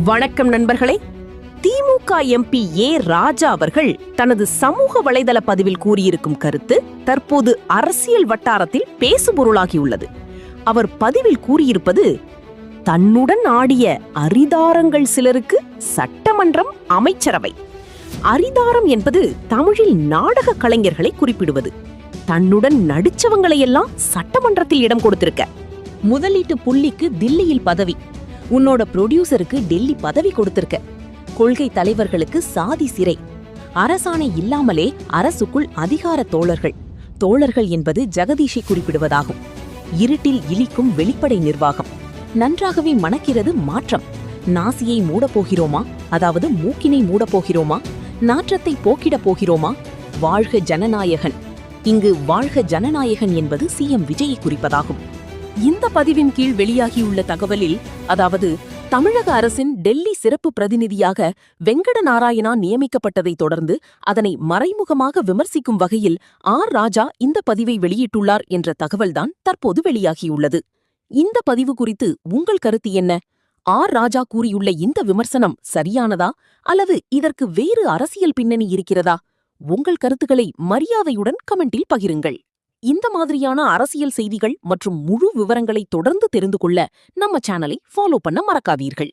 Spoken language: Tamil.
வணக்கம் நண்பர்களே. திமுக எம்பி ஏ ராஜா அவர்கள் தனது சமூக வலைதள பதிவில் கூறியிருக்கும் கருத்து தற்போது அரசியல் வட்டாரத்தில் பேசுபொருளாகியுள்ளது. அவர் பதிவில் கூறியிருப்பது, தன்னுடன் ஆடிய அரிதாரங்கள் சிலருக்கு சட்டமன்றம், அமைச்சரவை. அரிதாரம் என்பது தமிழில் நாடக கலைஞர்களை குறிப்பிடுவது. தன்னுடன் நடிச்சவங்களையெல்லாம் சட்டமன்றத்தில் இடம் கொடுத்திருக்க. முதலீட்டு புள்ளிக்கு தில்லியில் பதவி, உன்னோட புரொடியூசருக்கு டெல்லி பதவி கொடுத்திருக்க. கொள்கை தலைவர்களுக்கு சாதி சிறை. அரசாணை இல்லாமலே அரசுக்குள் அதிகார தோழர்கள். தோழர்கள் என்பது ஜெகதீஷை குறிப்பிடுவதாகும். இருட்டில் இலிக்கும் வெளிப்படை நிர்வாகம். நன்றாகவே மணக்கிறது மாற்றம். நாசியை மூடப்போகிறோமா, அதாவது மூக்கினை மூடப்போகிறோமா, நாற்றத்தை போக்கிடப் போகிறோமா? வாழ்க ஜனநாயகன். இங்கு வாழ்க ஜனநாயகன் என்பது சிஎம் விஜயை குறிப்பதாகும். இந்த பதிவின் கீழ் வெளியாகியுள்ள தகவலில், அதாவது தமிழக அரசின் டெல்லி சிறப்பு பிரதிநிதியாக வெங்கட நாராயணா நியமிக்கப்பட்டதைத் தொடர்ந்து அதனை மறைமுகமாக விமர்சிக்கும் வகையில் ஆர் ராஜா இந்த பதிவை வெளியிட்டுள்ளார் என்ற தகவல்தான் தற்போது வெளியாகியுள்ளது. இந்த பதிவு குறித்து உங்கள் கருத்து என்ன? ஆர் ராஜா கூறியுள்ள இந்த விமர்சனம் சரியானதா, அல்லது இதற்கு வேறு அரசியல் பின்னணி இருக்கிறதா? உங்கள் கருத்துக்களை மரியாதையுடன் கமெண்டில் பகிருங்கள். இந்த மாதிரியான அரசியல் செய்திகள் மற்றும் முழு விவரங்களை தொடர்ந்து தெரிந்து கொள்ள நம்ம சேனலை ஃபாலோ பண்ண மறக்காதீர்கள்.